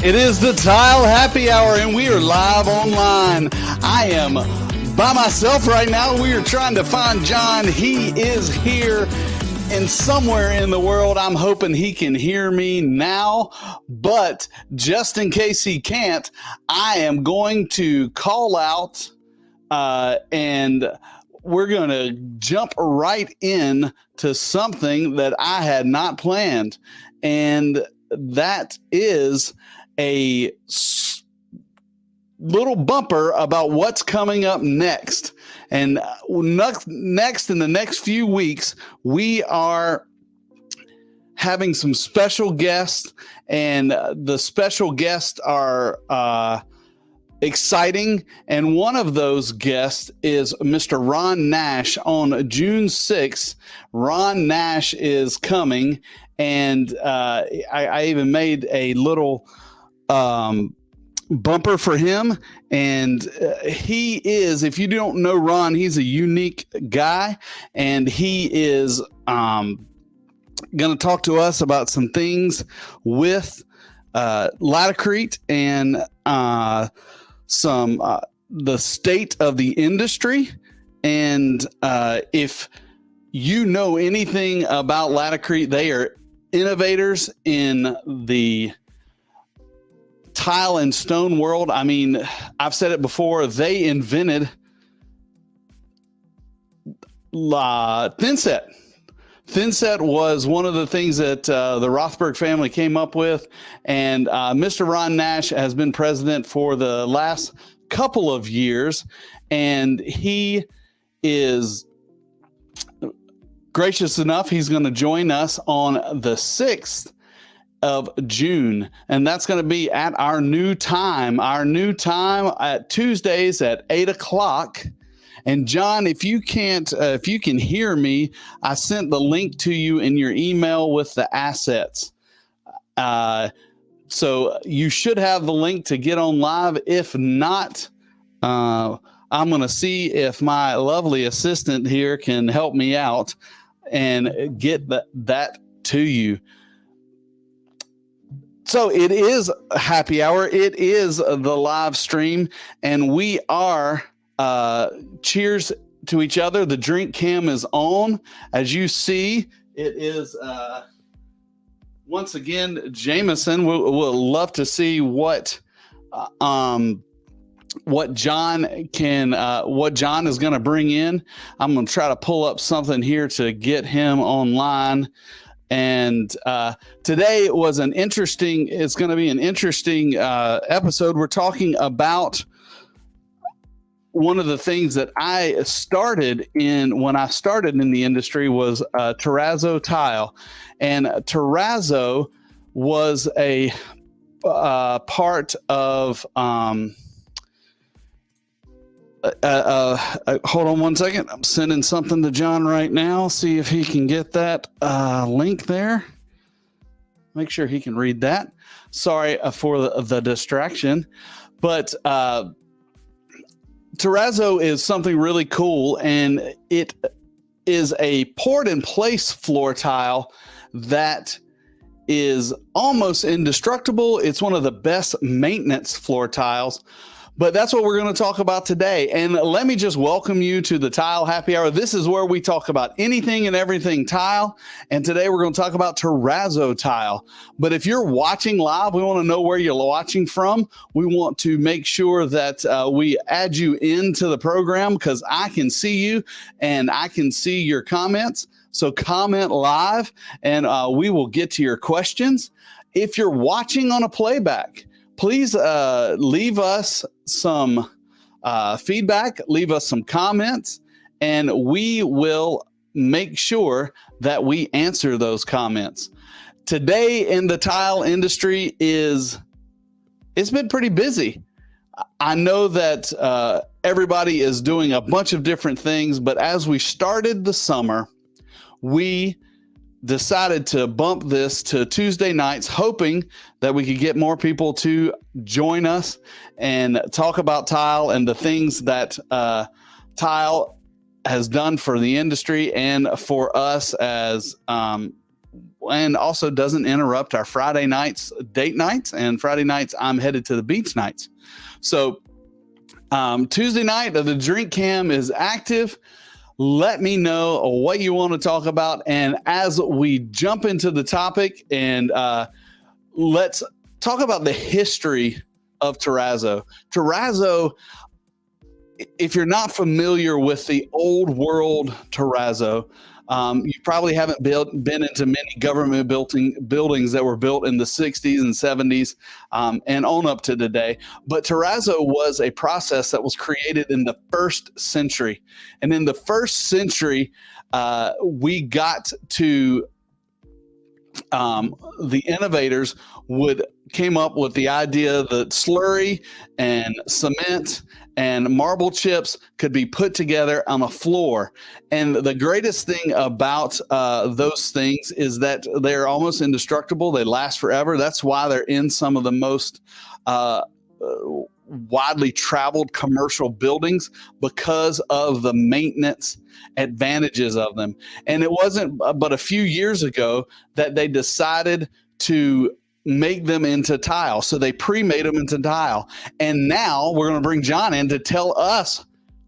It is the Tile Happy Hour, and we are live online. I am by myself right now. We are trying to find John. He is here and somewhere in the world. I'm hoping he can hear me now, but just in case he can't, I am going to call out and we're going to jump right in to something that I had not planned, and that is a little bumper about what's coming up next. And next in the next few weeks, we are having some special guests, and the special guests are exciting. And one of those guests is Mr. Ron Nash. On June 6th, Ron Nash is coming, and I even made a little bumper for him. And he is, if you don't know Ron, he's a unique guy, and he is going to talk to us about some things with Laticrete and the state of the industry. And if you know anything about Laticrete, they are innovators in the tile and stone world. I mean, I've said it before, they invented thinset. Thinset was one of the things that the Rothberg family came up with, and Mr. Ron Nash has been president for the last couple of years, and he is gracious enough. He's going to join us on the 6th of June, and that's going to be at our new time at Tuesdays at 8 o'clock. And John, if you can hear me, I sent the link to you in your email with the assets. So you should have the link to get on live. If not, I'm going to see if my lovely assistant here can help me out and get that to you. So it is a happy hour. It is the live stream, and we are cheers to each other. The drink cam is on. As you see, it is once again Jameson. We'll love to see what John is going to bring in. I'm going to try to pull up something here to get him online. And today was it's going to be an interesting episode. We're talking about one of the things that I started when I started in the industry was Terrazzo tile. And Terrazzo was a part of hold on one second. I'm sending something to John right now. See if he can get that link there. Make sure he can read that. Sorry for the distraction, but Terrazzo is something really cool, and it is a poured in place floor tile that is almost indestructible. It's one of the best maintenance floor tiles. But that's what we're going to talk about today. And let me just welcome you to the Tile Happy Hour. This is where we talk about anything and everything tile. And today we're going to talk about Terrazzo tile. But if you're watching live, we want to know where you're watching from. We want to make sure that we add you into the program, because I can see you and I can see your comments. So comment live and we will get to your questions. If you're watching on a playback, please leave us some feedback, leave us some comments, and we will make sure that we answer those comments. Today in the tile industry it's been pretty busy. I know that everybody is doing a bunch of different things, but as we started the summer, we decided to bump this to Tuesday nights, hoping that we could get more people to join us and talk about tile and the things that tile has done for the industry and for us as and also doesn't interrupt our Friday nights date nights, and Friday nights I'm headed to the beach nights. So Tuesday night, the drink cam is active. Let me know what you want to talk about. And as we jump into the topic, and let's talk about the history of Terrazzo. Terrazzo, if you're not familiar with the old world Terrazzo, you probably haven't been into many government buildings that were built in the 60s and 70s and on up to today. But terrazzo was a process that was created in the 1st century. And in the 1st century, we got to the innovators came up with the idea that slurry and cement and marble chips could be put together on a floor. And the greatest thing about those things is that they're almost indestructible. They last forever. That's why they're in some of the most widely traveled commercial buildings, because of the maintenance advantages of them. And it wasn't but a few years ago that they decided to make them into tile. So they pre-made them into tile. And now we're going to bring John in to tell us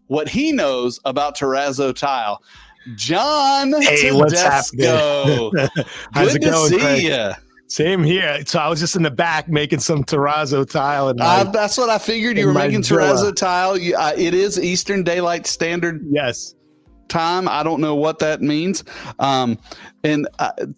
what he knows about terrazzo tile. John, hey, what's happening? How's it going, Good to see you. Same here. So I was just in the back making some terrazzo tile. And that's what I figured. You were making terrazzo tile. It is Eastern Daylight Standard. Yes. Time. I don't know what that means. And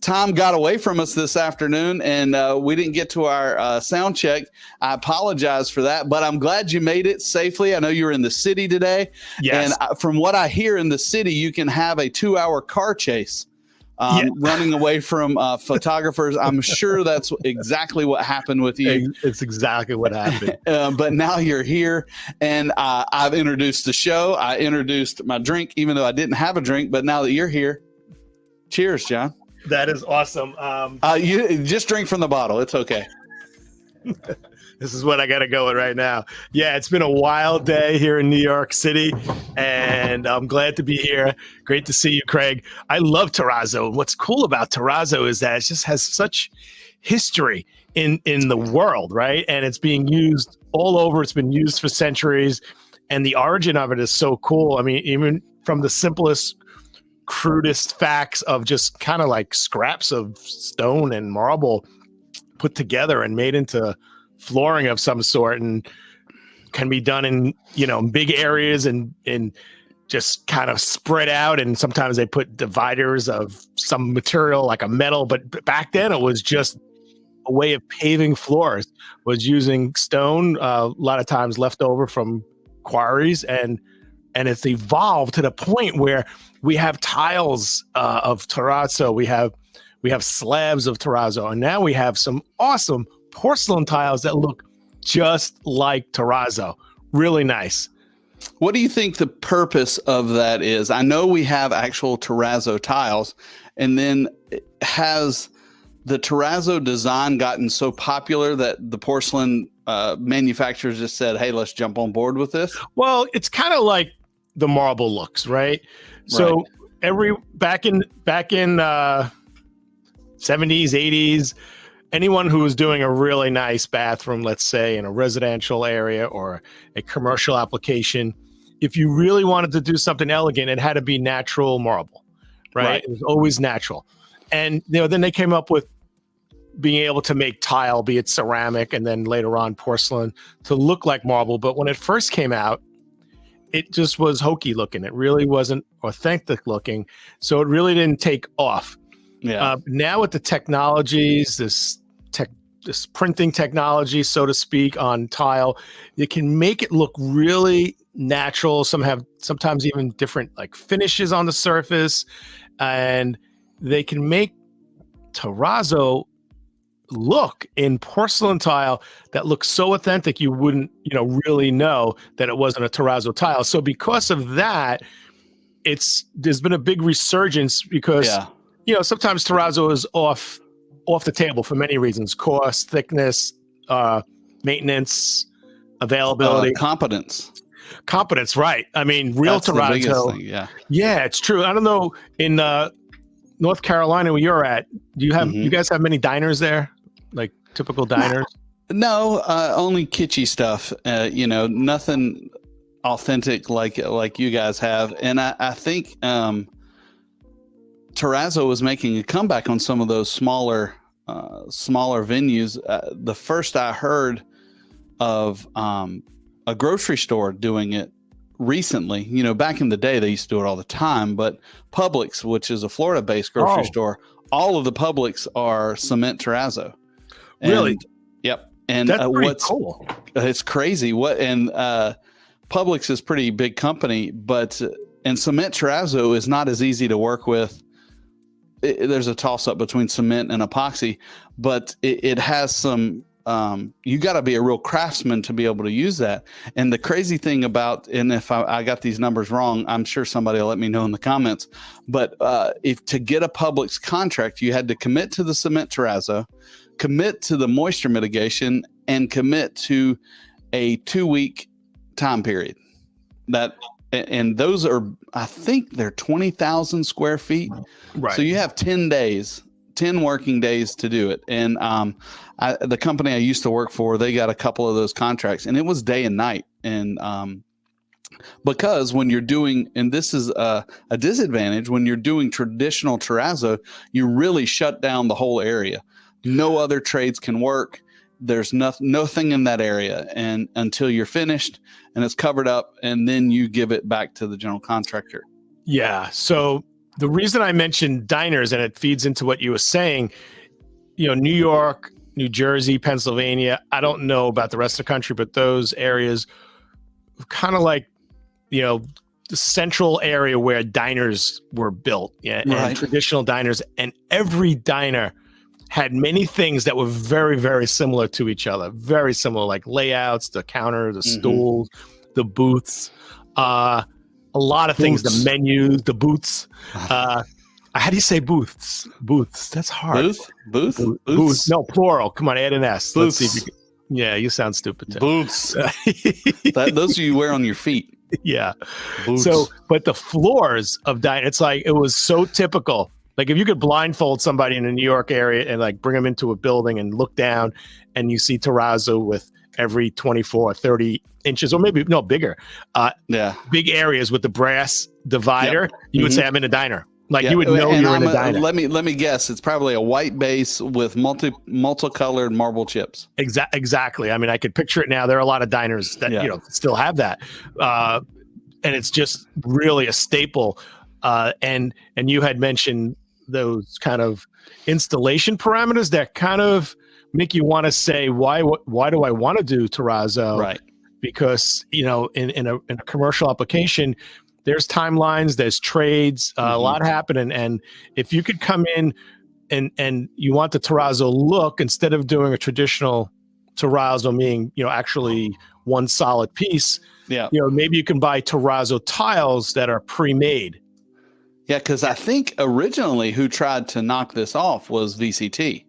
Tom got away from us this afternoon, and we didn't get to our sound check. I apologize for that, but I'm glad you made it safely. I know you were in the city today. Yes. And from what I hear, in the city, you can have a 2-hour car chase. Running away from photographers. I'm sure that's exactly what happened with you. It's exactly what happened. But now you're here, and I've introduced the show. I introduced my drink, even though I didn't have a drink. But now that you're here, cheers, John. That is awesome. You just drink from the bottle. It's okay. This is what I got to go with right now. Yeah, it's been a wild day here in New York City, and I'm glad to be here. Great to see you, Craig. I love terrazzo. And what's cool about terrazzo is that it just has such history in the world, right? And it's being used all over. It's been used for centuries, and the origin of it is so cool. I mean, even from the simplest, crudest facts of just kind of like scraps of stone and marble put together and made into flooring of some sort, and can be done in, big areas and just kind of spread out. And sometimes they put dividers of some material like a metal, but back then it was just a way of paving floors, was using stone, a lot of times left over from quarries, and it's evolved to the point where we have tiles of terrazzo, we have slabs of terrazzo, and now we have some awesome porcelain tiles that look just like terrazzo. Really nice. What do you think the purpose of that is? I know we have actual terrazzo tiles, and then has the terrazzo design gotten so popular that the porcelain manufacturers just said, hey, let's jump on board with this? Well, it's kind of like the marble looks, right? So back in 70s, 80s, anyone who was doing a really nice bathroom, let's say in a residential area or a commercial application, if you really wanted to do something elegant, it had to be natural marble, right? It was always natural. And then they came up with being able to make tile, be it ceramic, and then later on porcelain, to look like marble. But when it first came out, it just was hokey looking. It really wasn't authentic looking. So it really didn't take off. Yeah. Now with the technologies, this printing technology, so to speak, on tile, it can make it look really natural. Sometimes even different like finishes on the surface, and they can make terrazzo look in porcelain tile that looks so authentic you wouldn't really know that it wasn't a terrazzo tile. So because of that, there's been a big resurgence, because sometimes terrazzo is off the table for many reasons: cost, thickness, maintenance, availability, competence, right? I mean, real That's terrazzo. the biggest thing, yeah, it's true. I don't know, in North Carolina, where you're at, do you have Mhm. you guys have many diners there, like typical diners? No, only kitschy stuff. Nothing authentic like you guys have. And I think Terrazzo was making a comeback on some of those smaller venues. The first I heard of a grocery store doing it recently. Back in the day they used to do it all the time, but Publix, which is a Florida-based grocery Oh. store, all of the Publix are cement Terrazzo. Really? And, yep. And That's pretty what's cool. it's crazy. Publix is a pretty big company, and cement Terrazzo is not as easy to work with. There's a toss up between cement and epoxy, but it has some. You got to be a real craftsman to be able to use that. And the crazy thing about, and if I got these numbers wrong, I'm sure somebody will let me know in the comments. But if to get a Publix contract, you had to commit to the cement Terrazzo, commit to the moisture mitigation, and commit to a 2-week time period. And those are, I think they're 20,000 square feet. Right. So you have 10 working days to do it. And the company I used to work for, they got a couple of those contracts, and it was day and night. And because when you're doing, and this is a disadvantage, when you're doing traditional terrazzo, you really shut down the whole area. No other trades can work. There's nothing in that area, and until you're finished and it's covered up, and then you give it back to the general contractor. Yeah. So the reason I mentioned diners, and it feeds into what you were saying, New York, New Jersey, Pennsylvania, I don't know about the rest of the country, but those areas kind of like, the central area where diners were built, and traditional diners, and every diner had many things that were very, very similar to each other, very similar, like layouts, the counter, the stools, the booths, a lot of things, the menus, the booths. How do you say booths? Booths. That's hard. Booths. No, plural. Come on, add an S. Booths. Let's see if you can. Yeah, you sound stupid too. Booths. Those you wear on your feet. Yeah. Booths. So, but the floors of dining, it's like, it was so typical. Like if you could blindfold somebody in the New York area and like bring them into a building and look down, and you see terrazzo with every 24, 30 inches, or maybe no bigger, big areas with the brass divider, you would say, I'm in a diner. Like you would know you're in a diner. Let me guess. It's probably a white base with multicolored marble chips. Exactly. I mean, I could picture it now. There are a lot of diners that still have that, and it's just really a staple. And you had mentioned those kind of installation parameters that kind of make you want to say, why do I want to do terrazzo? Right. Because, in a commercial application, there's timelines, there's trades, a lot happening. And if you could come in and you want the terrazzo look, instead of doing a traditional terrazzo, meaning, actually one solid piece, maybe you can buy terrazzo tiles that are pre-made. Yeah, because I think originally who tried to knock this off was VCT.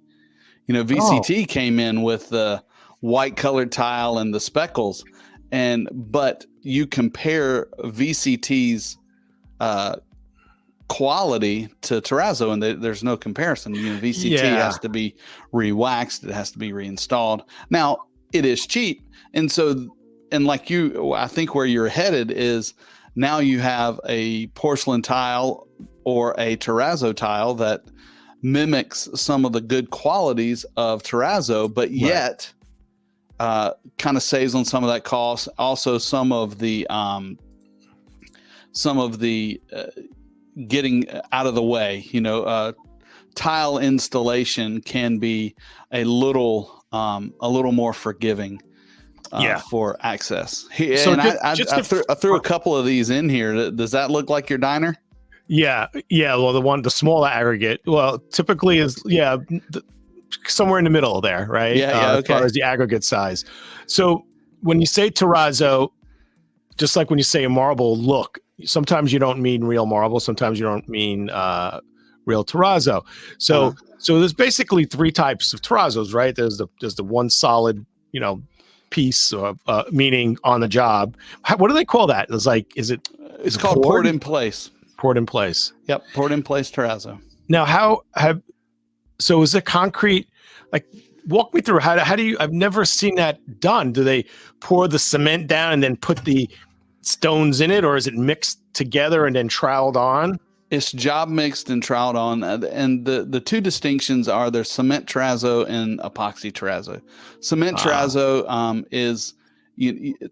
VCT came in with the white colored tile and the speckles, but you compare VCT's quality to terrazzo, and there's no comparison. VCT has to be re-waxed, it has to be reinstalled. Now it is cheap, and like I think where you're headed is, now you have a porcelain tile or a terrazzo tile that mimics some of the good qualities of terrazzo, but yet kind of saves on some of that cost. Also, some of the getting out of the way. Tile installation can be a little more forgiving. For access. So I threw a couple of these in here. Does that look like your diner? Yeah. Well, the small aggregate, typically is somewhere in the middle there, right? As far as the aggregate size. So when you say terrazzo, just like when you say a marble look, sometimes you don't mean real marble, sometimes you don't mean real terrazzo. So there's basically three types of terrazzos, right? There's the one solid, piece, meaning on the job. What do they call that? It's called poured in place. Poured in place. Yep, poured in place terrazzo. Now, is it concrete? Like, walk me through how do you? I've never seen that done. Do they pour the cement down and then put the stones in it, or is it mixed together and then troweled on? It's job mixed and troweled on, and the two distinctions are there's cement terrazzo and epoxy terrazzo. Cement terrazzo is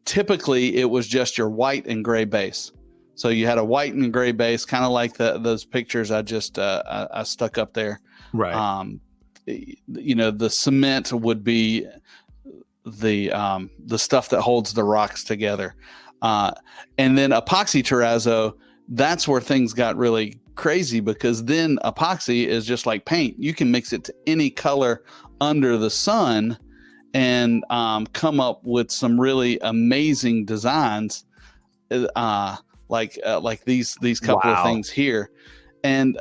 typically it was just your white and gray base. So you had a white and gray base, kind of like those pictures I just I stuck up there. Right. The cement would be the stuff that holds the rocks together, and then epoxy terrazzo. That's where things got really crazy, because then epoxy is just like paint. You can mix it to any color under the sun and come up with some really amazing designs, like these couple of things here. And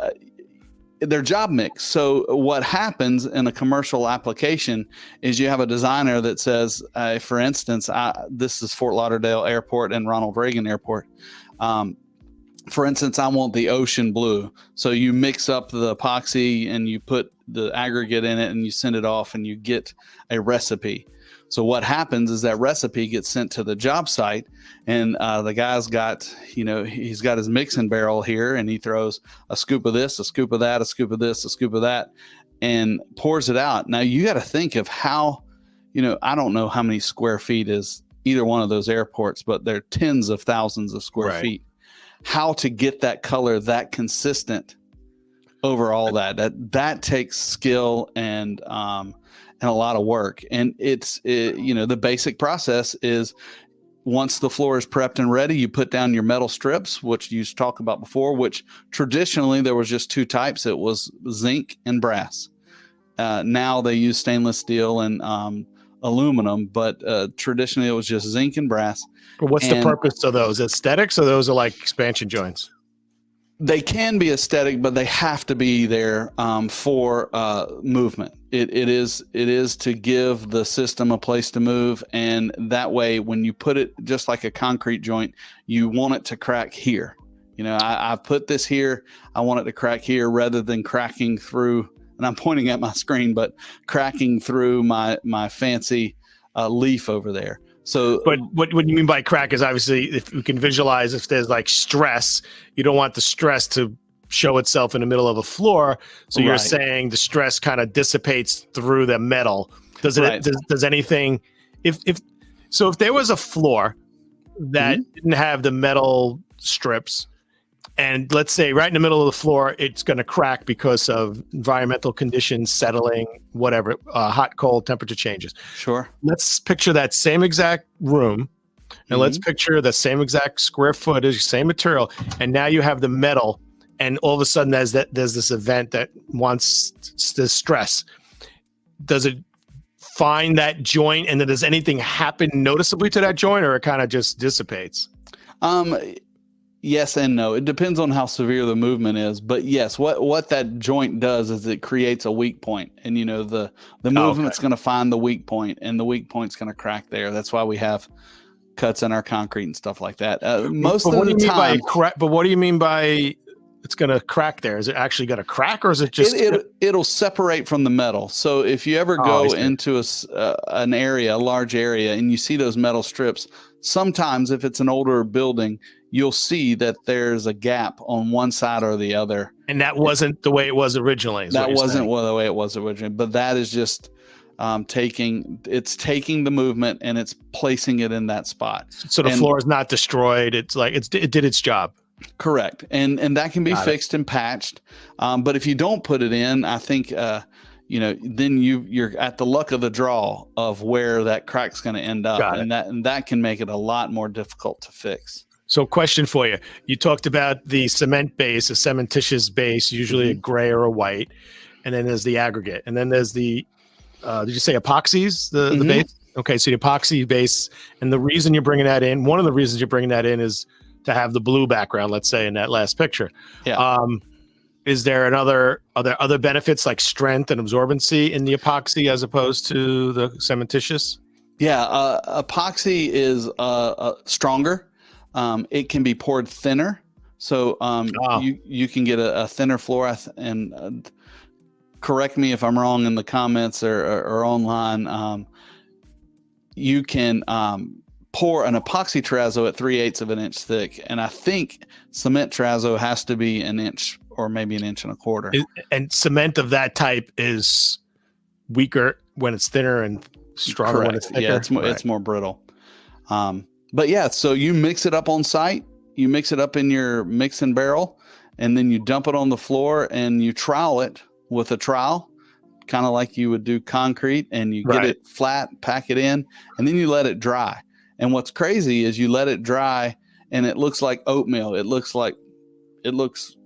they're job mix. So what happens in a commercial application is you have a designer that says, for instance, this is Fort Lauderdale Airport and Ronald Reagan Airport. For instance, I want the ocean blue. So you mix up the epoxy and you put the aggregate in it and you send it off and you get a recipe. So what happens is that recipe gets sent to the job site, and the guy's got, he's got his mixing barrel here, and he throws a scoop of this, a scoop of that, a scoop of this, a scoop of that, and pours it out. Now you got to think of how, I don't know how many square feet is either one of those airports, but they're tens of thousands of square feet. How to get that color that consistent over all that takes skill and a lot of work. And the basic process is, once the floor is prepped and ready, you put down your metal strips, which you talked about before, which traditionally there was just two types. It was zinc and brass. Now they use stainless steel and aluminum, but traditionally it was just zinc and brass. But what's the purpose of those? Aesthetics, or those are like expansion joints? They can be aesthetic, but they have to be there for movement. It is to give the system a place to move, and that way, when you put it just like a concrete joint, you want it to crack here. I put this here. I want it to crack here rather than cracking through. And I'm pointing at my screen, but cracking through my fancy leaf over there. So, but what you mean by crack is, obviously, if you can visualize, if there's like stress, you don't want the stress to show itself in the middle of a floor. So you're saying the stress kind of dissipates through the metal. Does it? Does anything? If there was a floor that didn't have the metal strips, and let's say right in the middle of the floor, it's going to crack because of environmental conditions, settling, whatever, hot, cold, temperature changes. Sure. Let's picture that same exact room, and let's picture the same exact square footage, same material, and now you have the metal, and all of a sudden there's this event that wants this stress. Does it find that joint, and then does anything happen noticeably to that joint, or it kind of just dissipates? Yes and no. It depends on how severe the movement is. But yes, what that joint does is it creates a weak point. And the movement's going to find the weak point, and the weak point's going to crack there. That's why we have cuts in our concrete and stuff like that. Most of the time. But what do you mean by it's going to crack there? Is it actually going to crack, or is it just it'll separate from the metal? So if you ever go into a large area, and you see those metal strips, sometimes if it's an older building, you'll see that there's a gap on one side or the other. And that wasn't the way it was originally. That wasn't the way it was originally. But that is just taking the movement and it's placing it in that spot. So the floor is not destroyed. It's like it did its job. Correct. And that can be fixed and patched. But if you don't put it in, I think then you're at the luck of the draw of where that crack's going to end up, and that can make it a lot more difficult to fix. So, question for you: you talked about the cement base, a cementitious base, usually a gray or a white, and then there's the aggregate, and then there's the did you say epoxies? The base? Okay, so the epoxy base, and the reason you're bringing that in, one of the reasons you're bringing that in is to have the blue background. Let's say in that last picture. Yeah. Is there are there other benefits like strength and absorbency in the epoxy as opposed to the cementitious? Yeah, epoxy is stronger. It can be poured thinner, So Oh, you can get a thinner floor, and correct me if I'm wrong in the comments or online. You can pour an epoxy terrazzo at 3/8 of an inch thick, and I think cement terrazzo has to be an inch or maybe an inch and a quarter. and cement of that type is weaker when it's thinner and stronger when it's Correct. thicker. Yeah, it's more brittle. But yeah, so you mix it up on site. You mix it up in your mixing barrel, and then you dump it on the floor and you trowel it with a trowel, kind of like you would do concrete, and you get Right. it flat, pack it in, and then you let it dry. And what's crazy is you let it dry and it looks like oatmeal. It looks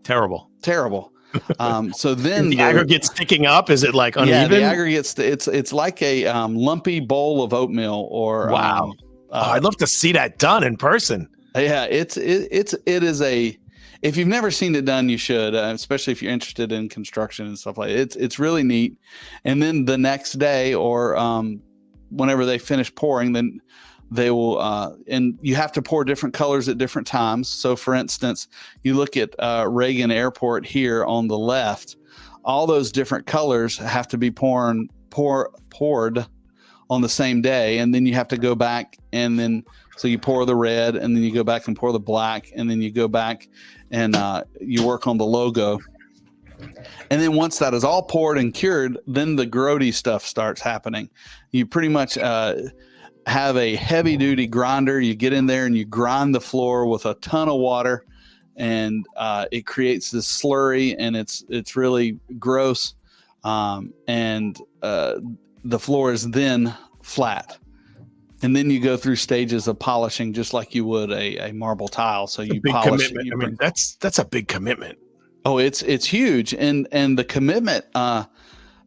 Terrible. terrible. So then Is the aggregate sticking up? Is it like yeah, the uneven? aggregates, it's like a lumpy bowl of oatmeal or Wow. I'd love to see that done in person. yeah, it is a, if you've never seen it done, you should, especially if you're interested in construction and stuff like it. It's really neat. And then the next day or whenever they finish pouring, then they will, and you have to pour different colors at different times. So for instance, you look at Reagan Airport here on the left, all those different colors have to be poured on the same day. And then you have to go back, and then, so you pour the red, and then you go back and pour the black, and then you go back and you work on the logo. And then once that is all poured and cured, then the grody stuff starts happening. You pretty much have a heavy duty grinder. You get in there and you grind the floor with a ton of water, and it creates this slurry, and it's really gross. And the floor is then flat. And then you go through stages of polishing just like you would a marble tile. So you polish. Commitment. I mean, that's a big commitment. Oh, it's huge. And the commitment, not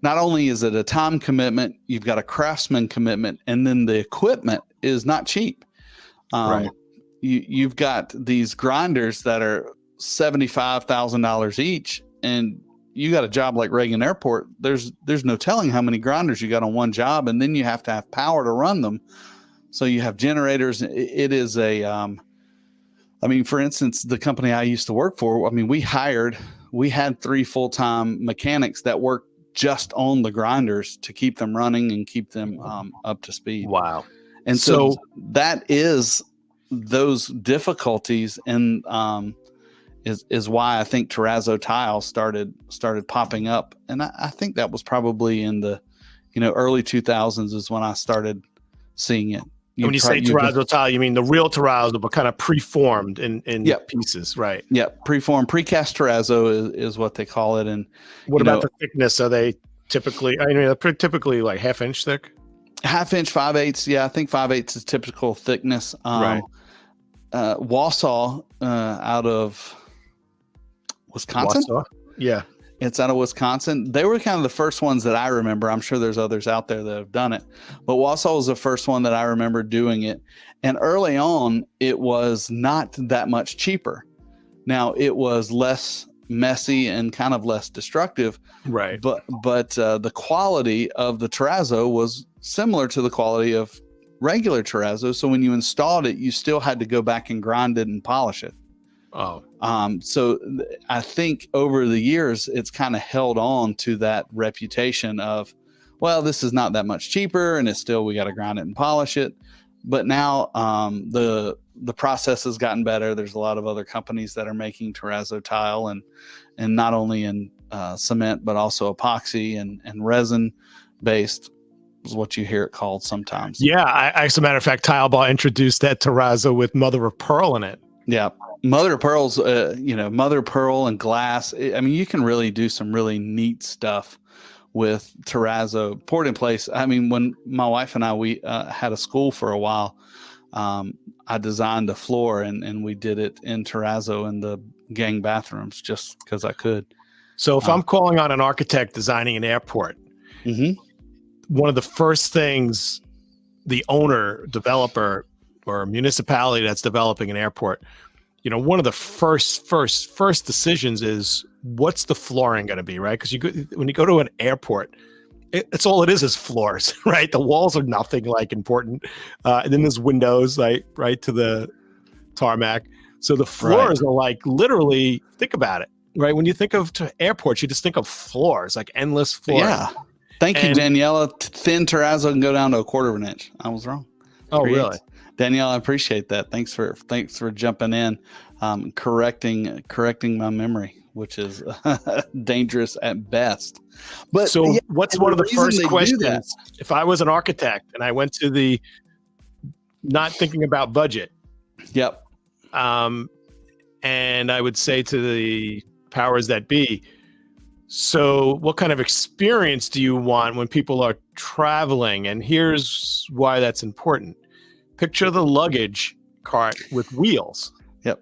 only is it a time commitment, you've got a craftsman commitment, and then the equipment is not cheap. Right. You've got these grinders that are $75,000 each, and you got a job like Reagan Airport. There's no telling how many grinders you got on one job, and then you have to have power to run them. So you have generators. It is a, I mean, for instance, the company I used to work for, I mean, we had 3 full-time mechanics that worked just on the grinders to keep them running and keep them up to speed. Wow. And so that is those difficulties, and is why I think terrazzo tile started popping up. And I think that was probably in the early 2000s is when I started seeing it. When you say terrazzo tile, you mean the real terrazzo, but kind of preformed in pieces, right? Yeah, preformed, precast terrazzo is what they call it. And what about the thickness? Are they typically? I mean, they're typically like 1/2 inch thick. 1/2 inch, 5/8. Yeah, I think 5/8 is typical thickness. Right. Wausau, out of Wisconsin. Wausau? Yeah. It's out of Wisconsin. They were kind of the first ones that I remember. I'm sure there's others out there that have done it, but Wausau was the first one that I remember doing it. And early on, it was not that much cheaper. Now, it was less messy and kind of less destructive. Right. But the quality of the terrazzo was similar to the quality of regular terrazzo. So when you installed it, you still had to go back and grind it and polish it. Oh. So I think over the years, it's kind of held on to that reputation of, well, this is not that much cheaper, and it's still, we got to grind it and polish it. But now the process has gotten better. There's a lot of other companies that are making terrazzo tile, and not only in cement, but also epoxy and resin based is what you hear it called sometimes. Yeah. As a matter of fact, Tile Bar introduced that terrazzo with mother of pearl in it. Yeah. Mother of pearl's, mother of pearl and glass. I mean, you can really do some really neat stuff with terrazzo poured in place. I mean, when my wife and we had a school for a while, I designed a floor and we did it in terrazzo in the gang bathrooms just because I could. So if I'm calling on an architect designing an airport, one of the first things the owner, developer, or municipality that's developing an airport, one of the first decisions is what's the flooring going to be, right? Because when you go to an airport, it's all it is floors, right? The walls are nothing like important, and then there's windows, like right to the tarmac. So the floors are like literally, think about it, right? When you think of airports, you just think of floors, like endless floors. Yeah. Thank you, Daniela. Thin terrazzo can go down to 1/4 of an inch. I was wrong. Oh, really? Danielle, I appreciate that. Thanks for jumping in, correcting my memory, which is dangerous at best. But so what's one of the first questions if I was an architect and I went to the not thinking about budget? Yep. And I would say to the powers that be, so what kind of experience do you want when people are traveling? And here's why that's important. Picture the luggage cart with wheels. Yep.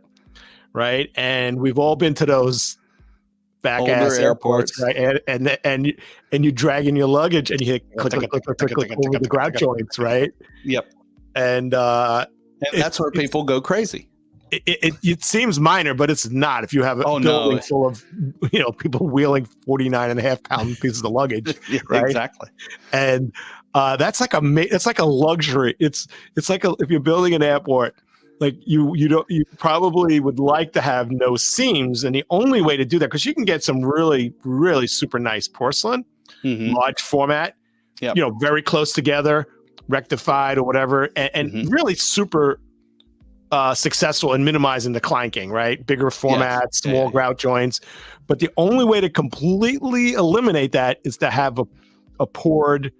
Right. And we've all been to those back ass airports, right? And you drag in your luggage and you hit click over the grout joints, right? Yep. And that's where people go crazy. It seems minor, but it's not. If you have a building full of people wheeling 49.5 pound pieces of luggage, yeah, right? Exactly. And that's like a luxury. It's like if you're building an airport, like you probably would like to have no seams, and the only way to do that, because you can get some really really super nice porcelain, large format, very close together, rectified or whatever, and really super successful in minimizing the clanking, right? Bigger formats, small grout joints. But the only way to completely eliminate that is to have a poured.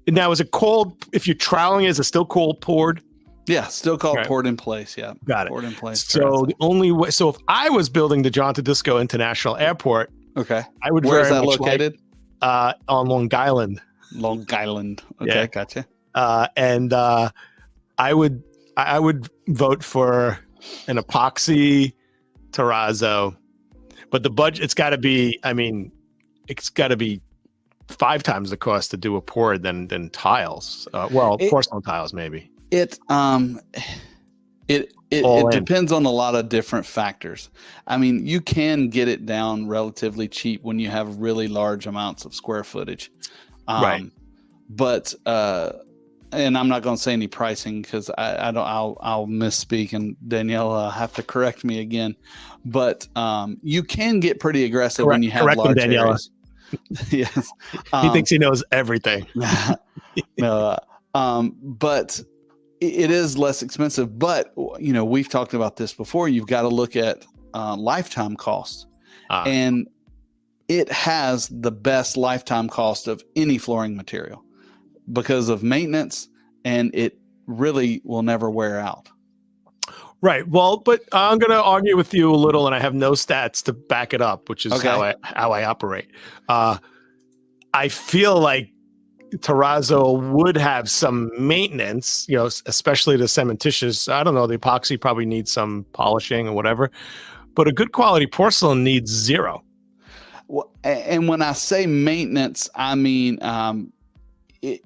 Now, is it called, if you're troweling, is it still called poured? Yeah, still called poured in place. Yeah. Got it. Poured in place. So the only way, so if I was building the John Tedisco International Airport, I would Where is that located? On Long Island. Long Island. Okay, gotcha. And I would vote for an epoxy terrazzo, but the budget, it's got to be 5 times the cost to do a poured than tiles. Porcelain tiles maybe. It depends on a lot of different factors. I mean, you can get it down relatively cheap when you have really large amounts of square footage. Right. But and I'm not going to say any pricing because I'll misspeak, and Danielle have to correct me again. But you can get pretty aggressive when you have large areas. Yes. He thinks he knows everything. No, but it is less expensive. But we've talked about this before. You've got to look at lifetime cost, and it has the best lifetime cost of any flooring material because of maintenance, and it really will never wear out. Right. Well, but I'm going to argue with you a little, and I have no stats to back it up, which is how I operate. I feel like terrazzo would have some maintenance, especially the cementitious. I don't know. The epoxy probably needs some polishing or whatever, but a good quality porcelain needs zero. Well, and when I say maintenance, I mean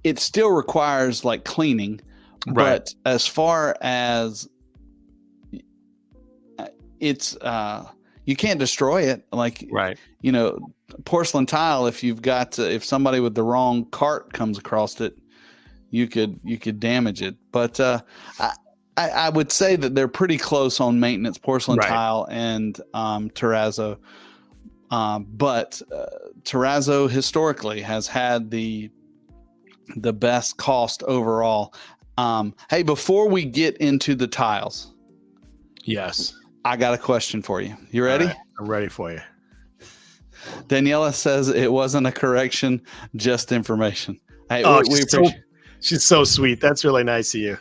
it still requires like cleaning, but as far as it's you can't destroy it, like porcelain tile, if somebody with the wrong cart comes across it, you could damage it. But I would say that they're pretty close on maintenance, porcelain tile and terrazzo. But terrazzo historically has had the best cost overall. Hey, before we get into the tiles, yes, I got a question for you. You ready? Right, I'm ready for you. Daniela says it wasn't a correction, just information. Hey, we appreciate. She's so sweet. That's really nice of you.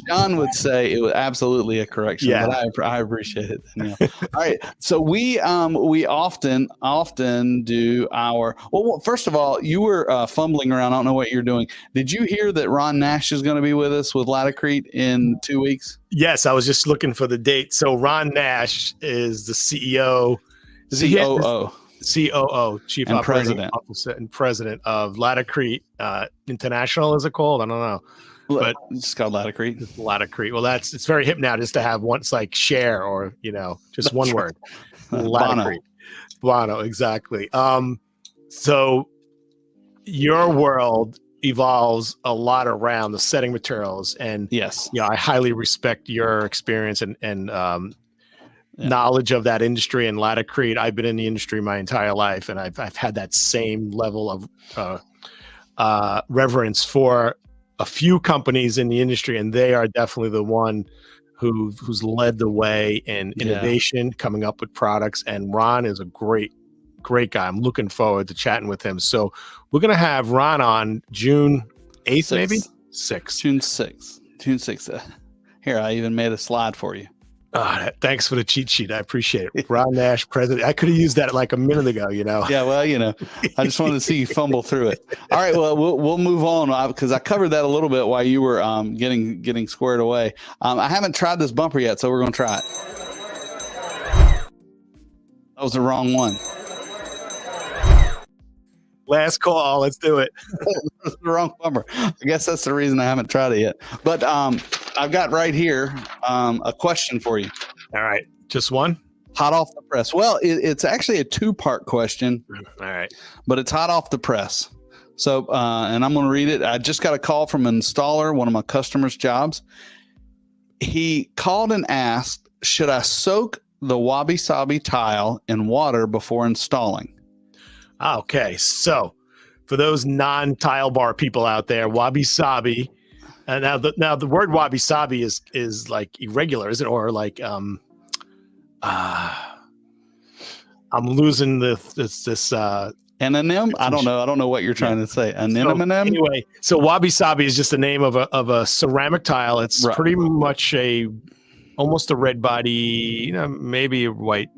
John would say it was absolutely a correction, but I appreciate it, Danielle. All right. So we often do our, well, first of all, you were fumbling around. I don't know what you're doing. Did you hear that Ron Nash is going to be with us with Laticrete in 2 weeks? Yes. I was just looking for the date. So Ron Nash is the CEO. COO, Chief and Operating President. Officer and President of Laticrete International, is it called? I don't know. But it's called Laticrete. Laticrete. Well, it's very hip now just to have once like share or, just one word. Laticrete. Bono, exactly. So your world evolves a lot around the setting materials, and Yes. I highly respect your experience and Yeah. knowledge of that industry and latticrete. I've been in the industry my entire life, and I've had that same level of reverence for a few companies in the industry, and they are definitely the one who's led the way in innovation, coming up with products. And Ron is a great guy. I'm looking forward to chatting with him. So we're going to have Ron on June 8th, maybe 6th. June 6th. Here, I even made a slide for you. Thanks for the cheat sheet. I appreciate it. Ron Nash, president. I could have used that like a minute ago, Yeah, well, I just wanted to see you fumble through it. All right, well, we'll move on because I covered that a little bit while you were getting squared away. I haven't tried this bumper yet, so we're going to try it. That was the wrong one. Last call. Let's do it. That's the wrong bumper. I guess that's the reason I haven't tried it yet. But I've got right here a question for you. All right. Just one? Hot off the press. Well, it's actually a two-part question. All right. But it's hot off the press. So, and I'm going to read it. I just got a call from an installer, one of my customers' jobs. He called and asked, should I soak the wabi-sabi tile in water before installing? Okay, so for those non-tile bar people out there, wabi-sabi. Now the word wabi-sabi is like irregular, is it? Or like I'm losing this Anonym? I don't know. I don't know what you're trying to say. Anonym? Anyway, so wabi-sabi is just the name of a ceramic tile. It's pretty much almost a red body, maybe a white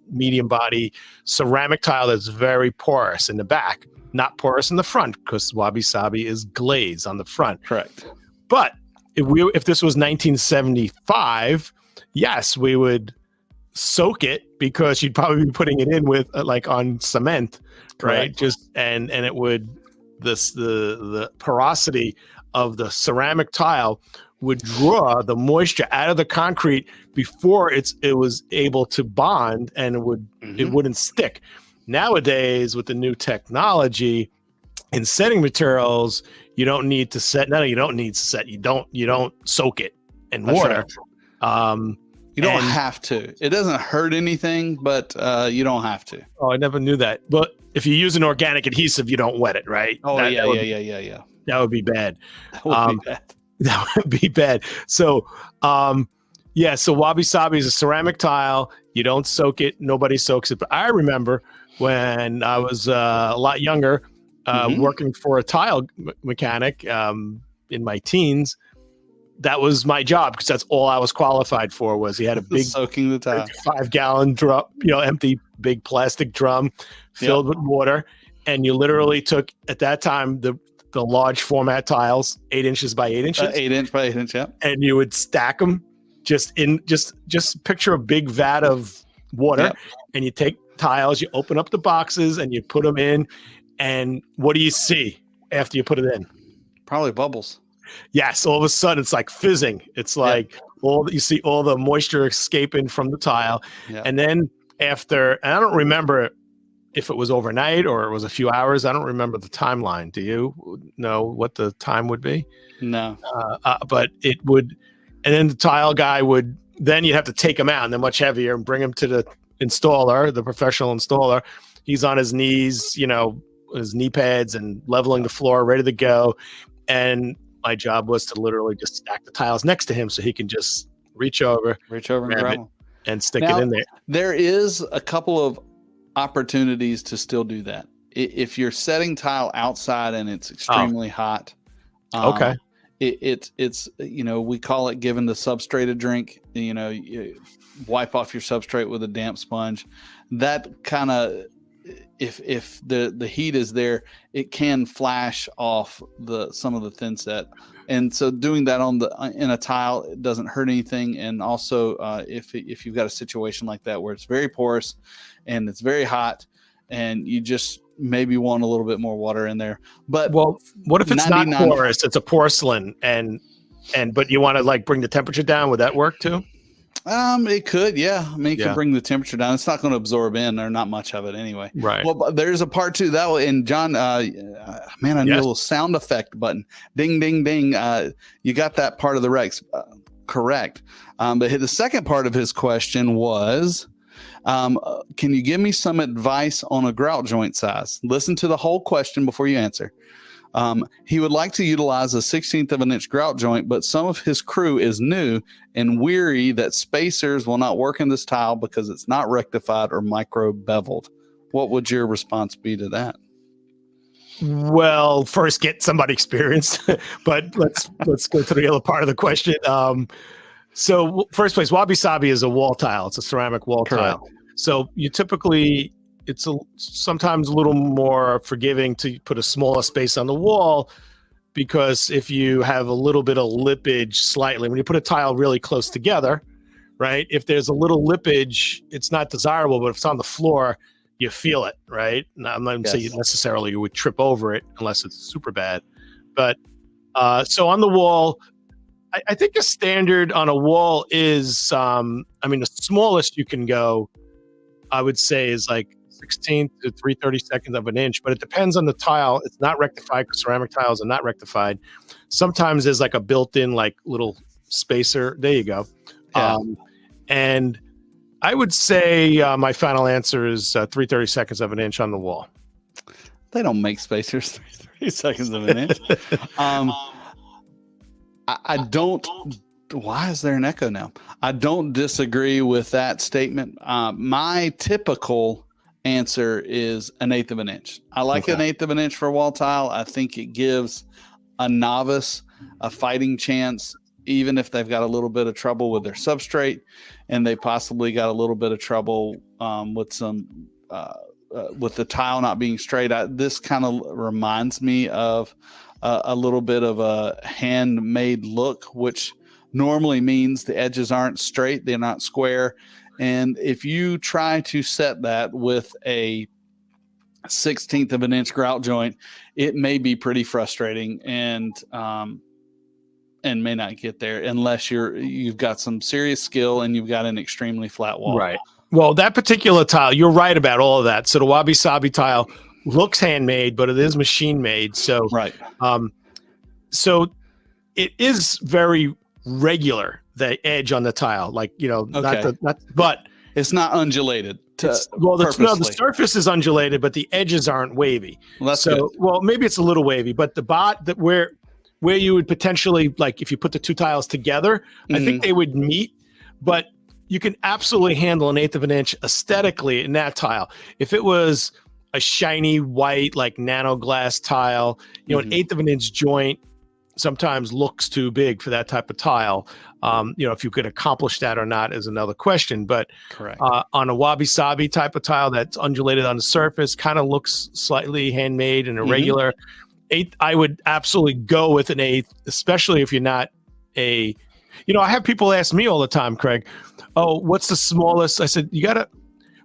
medium body ceramic tile that's very porous in the back, not porous in the front, because wabi-sabi is glaze on the front. Correct. But if this was 1975, yes, we would soak it, because you'd probably be putting it in with like on cement, right? Just and it would the porosity of the ceramic tile would draw the moisture out of the concrete before it was able to bond, and it wouldn't stick. Nowadays, with the new technology in setting materials, you don't need to set. No, you don't need to set. You don't soak it in water. Right. You don't have to. It doesn't hurt anything, but you don't have to. Oh, I never knew that. But if you use an organic adhesive, you don't wet it, right? Oh, yeah. That would be bad. That would be bad. So, so wabi-sabi is a ceramic tile. You don't soak it. Nobody soaks it. But I remember when I was a lot younger, working for a tile mechanic in my teens. That was my job, because that's all I was qualified for. Was he had a big soaking the tile, 5-gallon drum, empty big plastic drum filled with water, and you literally took, at that time, the large format tiles, 8 inches by 8 inches, 8 inch by 8 inch, yeah, and you would stack them just picture a big vat of water, and you take tiles, you open up the boxes, and you put them in, and what do you see after you put it in? Probably bubbles. Yes, all of a sudden it's like fizzing. It's like you see all the moisture escaping from the tile, and then after, and I don't remember if it was overnight or it was a few hours. I don't remember the timeline. Do you know what the time would be? No. But it would, and then the tile guy would, then you'd have to take them out, and they're much heavier, and bring them to the installer, the professional installer. He's on his knees, his knee pads, and leveling the floor, ready to go. And my job was to literally just stack the tiles next to him, so he can just reach over and grab it and stick it in there. There is a couple of opportunities to still do that. If you're setting tile outside and it's extremely hot, it's we call it giving the substrate a drink. You wipe off your substrate with a damp sponge. That kind of, if the heat is there, it can flash off some of the thin set, and so doing that in a tile, it doesn't hurt anything. And also, if you've got a situation like that where it's very porous and it's very hot, and you just maybe want a little bit more water in there. But what if it's not porous? It's a porcelain, but you want to bring the temperature down? Would that work too? It could, yeah. I mean, it could Yeah. bring the temperature down. It's not going to absorb in. There's not much of it anyway. Right. Well, but there's a part two that will, and John, man, I need a Yes. little sound effect button. Ding, ding, ding. You got that part of the Rex correct. But the second part of his question was, can you give me some advice on a grout joint size? Listen to the whole question before you answer. He would like to utilize a 1/16 of an inch grout joint, but some of his crew is new and weary that spacers will not work in this tile because it's not rectified or micro beveled. What would your response be to that? Well, first get somebody experienced, but let's go to the other part of the question. So first place, wabi sabi is a wall tile. It's a ceramic wall Correct. tile. So you typically, sometimes a little more forgiving to put a smaller space on the wall, because if you have a little bit of lippage slightly, when you put a tile really close together, right? If there's a little lippage, it's not desirable, but if it's on the floor, you feel it, right? Now, I'm not even saying necessarily you would trip over it unless it's super bad. But so on the wall, I think a standard on a wall is, the smallest you can go, I would say, is like 16 to 3/32 of an inch, but it depends on the tile. It's not rectified because ceramic tiles are not rectified. Sometimes there's like a built-in like little spacer. There you go. Yeah. And I would say my final answer is 3/32 of an inch on the wall. They don't make spacers 3/32 of an inch. I don't. Why is there an echo now? I don't disagree with that statement. My typical answer is 1/8 of an inch. I like 1/8 of an inch for a wall tile. I think it gives a novice a fighting chance, even if they've got a little bit of trouble with their substrate and they possibly got a little bit of trouble with some with the tile not being straight. This kind of reminds me of a little bit of a handmade look, which normally means the edges aren't straight, they're not square. And if you try to set that with a 1/16 of an inch grout joint, it may be pretty frustrating and may not get there unless you've got some serious skill and you've got an extremely flat wall. Right. Well, that particular tile, you're right about all of that. So the wabi sabi tile looks handmade, but it is machine made. So right. So it is very regular, the edge on the tile, like, but it's not undulated. The surface is undulated, but the edges aren't wavy. Well, that's good. Well, maybe it's a little wavy, but where you would potentially, like, if you put the two tiles together, I think they would meet, but you can absolutely handle 1/8 of an inch aesthetically in that tile. If it was a shiny white, like nano glass tile, an 1/8 of an inch joint sometimes looks too big for that type of tile. If you could accomplish that or not is another question. But correct. On a wabi sabi type of tile that's undulated on the surface, kind of looks slightly handmade and irregular. 1/8, I would absolutely go with an 1/8, especially if you're not I have people ask me all the time, Craig, oh, what's the smallest? I said,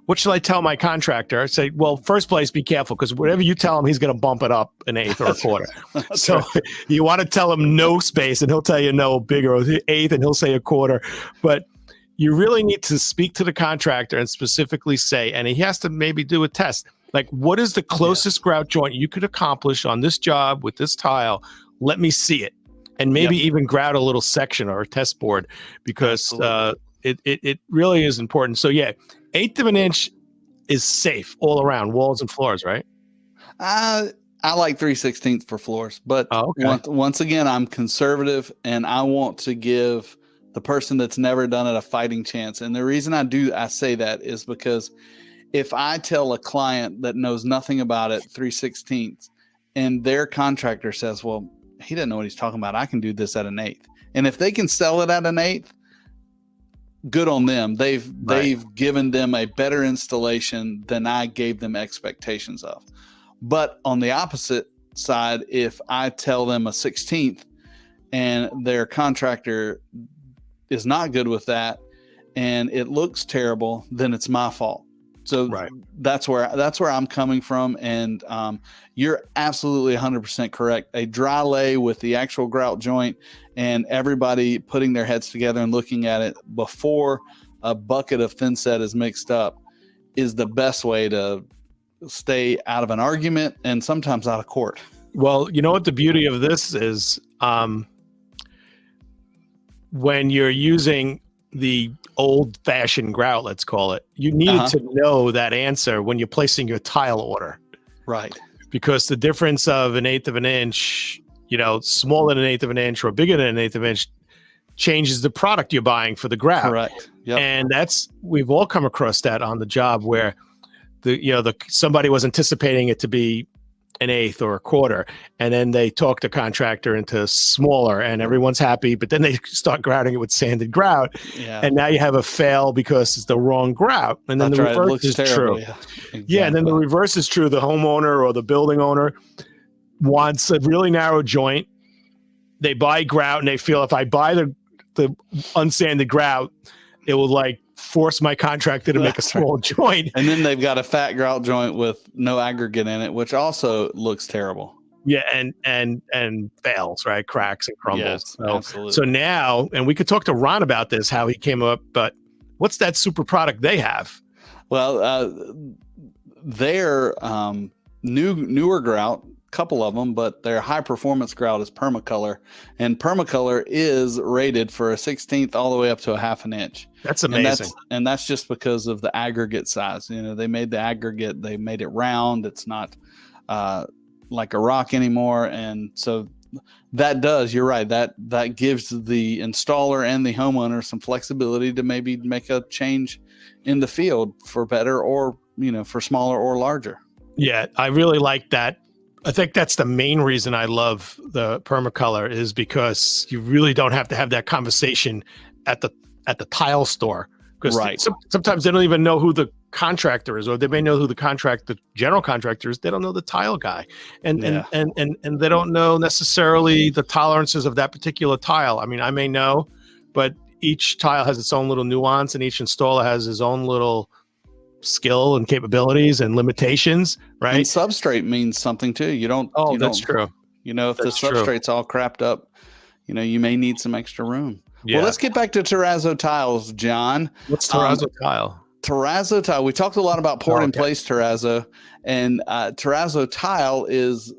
what should I tell my contractor? I say, well, first place, be careful, because whatever you tell him, he's going to bump it up an 1/8 or a quarter. So you want to tell him no space, and he'll tell you no, bigger, or 1/8, and he'll say a quarter. But you really need to speak to the contractor and specifically say, and he has to maybe do a test, like, what is the closest grout joint you could accomplish on this job with this tile? Let me see it. And maybe even grout a little section or a test board, because it really is important. So yeah, 1/8 of an inch is safe all around, walls and floors, right? I like 3/16 for floors, but once again, I'm conservative and I want to give the person that's never done it a fighting chance. And the reason I say that is because if I tell a client that knows nothing about it 3/16 and their contractor says, well, he doesn't know what he's talking about, I can do this at 1/8. And if they can sell it at 1/8, good on them. They've given them a better installation than I gave them expectations of. But on the opposite side, if I tell them a 1/16 and their contractor is not good with that and it looks terrible, then it's my fault. So Right. that's where I'm coming from. And you're absolutely 100% correct. A dry lay with the actual grout joint and everybody putting their heads together and looking at it before a bucket of thin set is mixed up is the best way to stay out of an argument and sometimes out of court. Well, you know what the beauty of this is, when you're using the old-fashioned grout, let's call it, you needed to know that answer when you're placing your tile order. Right. Because the difference of 1/8 of an inch, smaller than 1/8 of an inch or bigger than 1/8 of an inch changes the product you're buying for the grout. Correct. Yep. And we've all come across that on the job where somebody was anticipating it to be 1/8 or 1/4, and then they talk the contractor into smaller, and everyone's happy. But then they start grouting it with sanded grout, and now you have a fail because it's the wrong grout. And then the reverse is true. Yeah, exactly. Yeah, and then the reverse is true. The homeowner or the building owner wants a really narrow joint. They buy grout, and they feel if I buy the unsanded grout, it will force my contractor to make a small joint. And then they've got a fat grout joint with no aggregate in it, which also looks terrible. Yeah, and fails, right? Cracks and crumbles. Yes, absolutely. So now, and we could talk to Ron about this, how he came up, but what's that super product they have? Well, their newer grout, couple of them, but their high performance grout is Permacolor, and Permacolor is rated for a 1/16 all the way up to a 1/2 inch. That's amazing. And that's just because of the aggregate size. They made the aggregate, they made it round. It's not like a rock anymore. And so you're right. That gives the installer and the homeowner some flexibility to maybe make a change in the field for better or, for smaller or larger. Yeah, I really like that. I think that's the main reason I love the Permacolor is because you really don't have to have that conversation at the tile store. Because sometimes they don't even know who the contractor is, or they may know who the general contractor is. They don't know the tile guy, and they don't know necessarily the tolerances of that particular tile. I mean, I may know, but each tile has its own little nuance, and each installer has his own little skill and capabilities and limitations, right? And substrate means something too. That's true. If the substrate's all crapped up, you may need some extra room. Yeah. Well, let's get back to Terrazzo tiles, John. What's Terrazzo tile? Terrazzo tile. We talked a lot about poured in place Terrazzo, and Terrazzo tile is,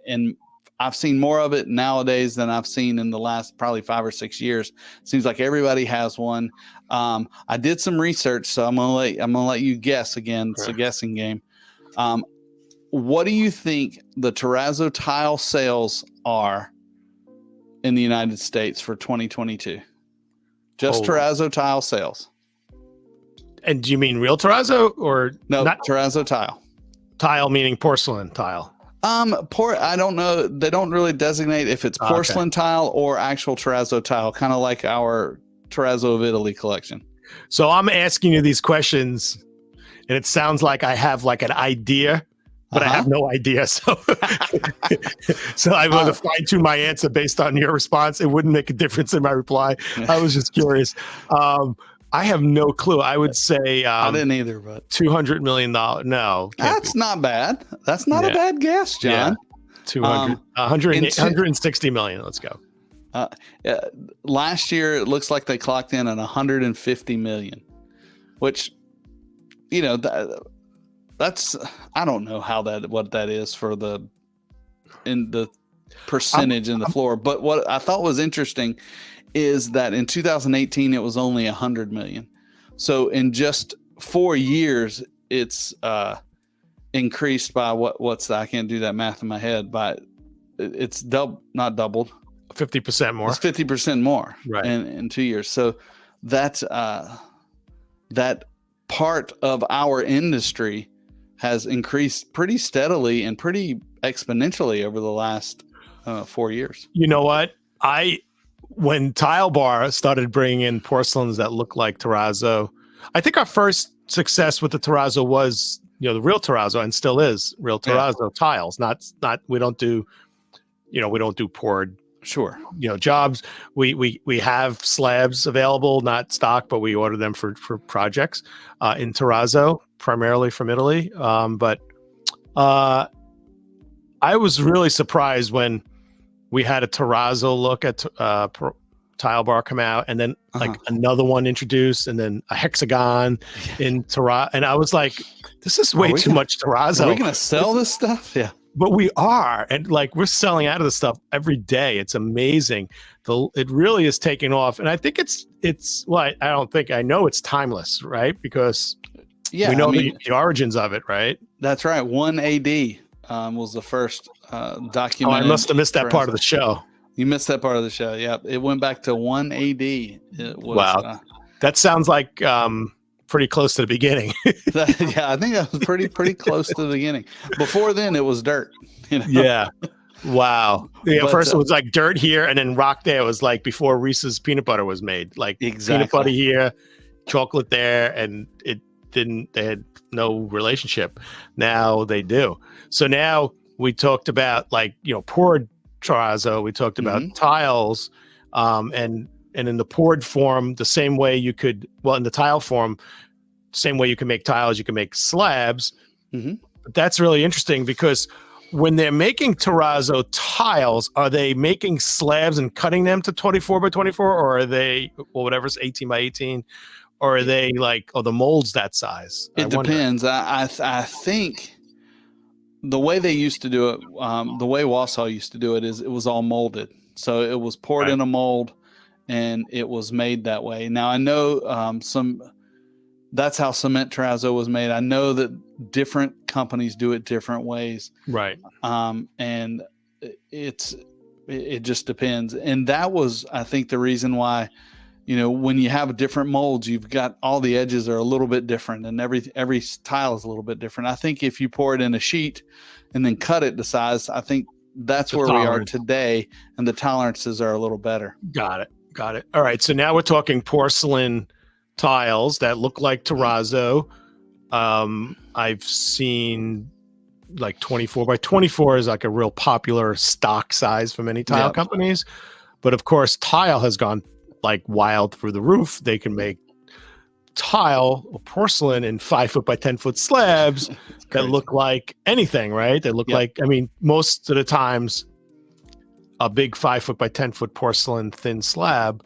and I've seen more of it nowadays than I've seen in the last probably 5 or 6 years. Seems like everybody has one. I did some research, so I'm gonna let you guess again. It's a guessing game. What do you think the Terrazzo tile sales are in the United States for 2022? Just Terrazzo tile sales. And do you mean real Terrazzo or not Terrazzo tile? Tile meaning porcelain tile. I don't know. They don't really designate if it's porcelain tile or actual Terrazzo tile, kind of like our Terrazzo of Italy collection. So I'm asking you these questions, and it sounds like I have an idea, but I have no idea. So, I'm going to fine tune my answer based on your response. It wouldn't make a difference in my reply. I was just curious. I have no clue. I would say I didn't either, but $200 million. No, that's not bad. That's not a bad guess, John. Yeah. 160 million. Let's go. Last year, it looks like they clocked in at 150 million, which, that's, I don't know what that is for the percentage in the floor. But what I thought was interesting is that in 2018 it was only 100 million. So in just 4 years, it's increased by I can't do that math in my head, but it's not doubled, 50% more. It's 50% more, right, in 2 years. So that part of our industry has increased pretty steadily and pretty exponentially over the last 4 years. You know what? When Tile Bar started bringing in porcelains that look like Terrazzo, I think our first success with the Terrazzo was, the real Terrazzo, and still is real Terrazzo tiles. Not we don't do poured Sure. jobs. We have slabs available, not stock, but we order them for projects in Terrazzo, primarily from Italy. But I was really surprised when we had a Terrazzo look at tile bar come out, and then like another one introduced, and then a hexagon in Terrazzo, and I was like, this is way too much Terrazzo. Are we gonna sell this stuff? Yeah. But we are, and like we're selling out of this stuff every day. It's amazing. It really is taking off, and I think it's well, I know it's timeless, right? Because we know the origins of it, right? That's right. 1 AD was the first documented. Oh, I must have missed that part of the show. You missed that part of the show. Yeah, it went back to 1 AD. It was, wow, that sounds like pretty close to the beginning. Yeah, I think that was pretty close to the beginning. Before then, it was dirt. Yeah. Wow. Yeah. But, first, it was like dirt here, and then rock there. It was like before Reese's peanut butter was made. Like peanut butter here, chocolate there, and it didn't. They had no relationship. Now they do. So now we talked about poured terrazzo. We talked about tiles, and in the poured form, the same way you could. Well, in the tile form, same way you can make tiles, you can make slabs. But that's really interesting because when they're making terrazzo tiles, are they making slabs and cutting them to 24 by 24, or are they, whatever's 18 by 18, or are they the mold's that size? It depends. I think the way they used to do it, the way Wausau used to do it, is it was all molded. So it was poured in a mold, and it was made that way. Now I know that's how cement terrazzo was made. I know that different companies do it different ways. Right. And it just depends. And that was, I think, the reason why, when you have different molds, you've got all the edges are a little bit different, and every tile is a little bit different. I think if you pour it in a sheet and then cut it to size, I think that's where we are today, and the tolerances are a little better. Got it. All right. So now we're talking porcelain tiles that look like terrazzo. I've seen 24 by 24 is a real popular stock size for many tile companies. But of course, tile has gone wild through the roof. They can make tile or porcelain in 5 foot by 10 foot slabs that look like anything, right? They look like, most of the times a big 5 foot by 10 foot porcelain thin slab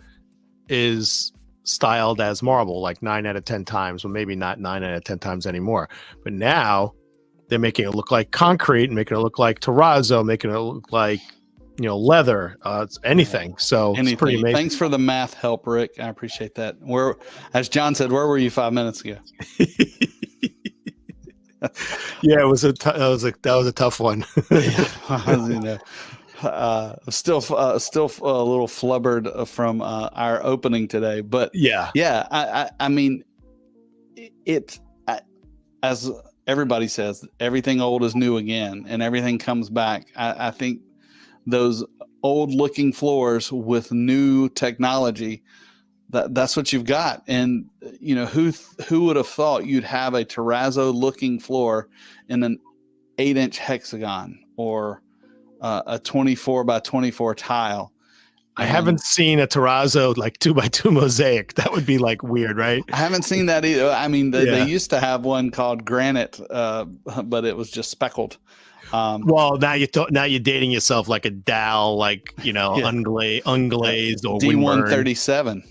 is styled as marble 9 out of 10 times, or maybe not 9 out of 10 times anymore. But now they're making it look like concrete, making it look like terrazzo, making it look like leather, it's anything. So it's pretty amazing. Thanks for the math help, Rick. I appreciate that. As John said, where were you 5 minutes ago? Yeah, it was that was a tough one. Still a little flubbered from our opening today, but I mean, as everybody says, everything old is new again, and everything comes back. I think those old looking floors with new technology, that's what you've got. And who would have thought you'd have a terrazzo looking floor in an 8-inch hexagon or a 24 by 24 tile. I haven't seen a terrazzo 2 by 2 mosaic. That would be weird, right? I haven't seen that either. I mean, they used to have one called granite, but it was just speckled. Well, now you're dating yourself like a Dow, unglazed or D137.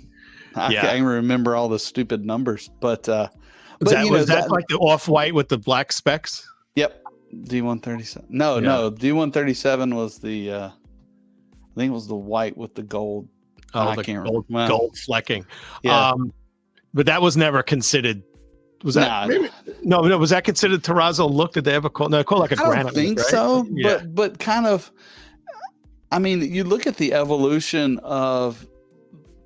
I can't remember all the stupid numbers, but was that the off-white with the black specks? Yep. D137. No, D137 was the I think it was the white with the gold. Oh, I can't remember. Gold flecking. Yeah. But that was never considered. Was that no? Was that considered terrazzo look? Did they ever call it a granite? I don't think so. Yeah. But kind of. I mean, you look at the evolution of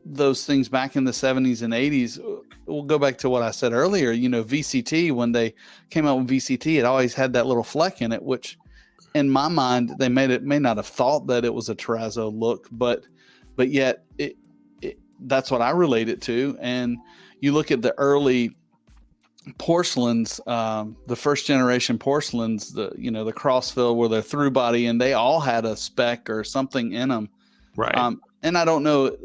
those things back in the 70s and 80s. We'll go back to what I said earlier. VCT, when they came out with VCT, it always had that little fleck in it, which in my mind, they may not have thought that it was a terrazzo look, but yet that's what I relate it to. And you look at the early porcelains, the first generation porcelains, the crossfill where they're through body, and they all had a speck or something in them Right. And I don't know.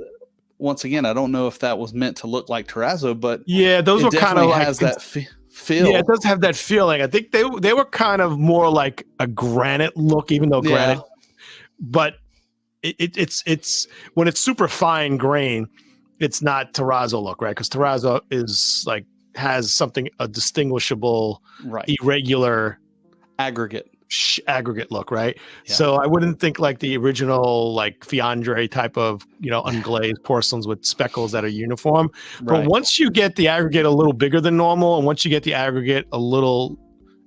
Once again, I don't know if that was meant to look like terrazzo, but Yeah, those it were kind definitely of like has that feel. yeah, it does have that feeling. I think they were kind of more like a granite look, even though granite, but it's when it's super fine grain, it's not terrazzo look, right? Because terrazzo is like has something a distinguishable, irregular aggregate look, right? So I wouldn't think like the original like Fiandre type of unglazed porcelains with speckles that are uniform. But once you get the aggregate a little bigger than normal, and once you get the aggregate a little,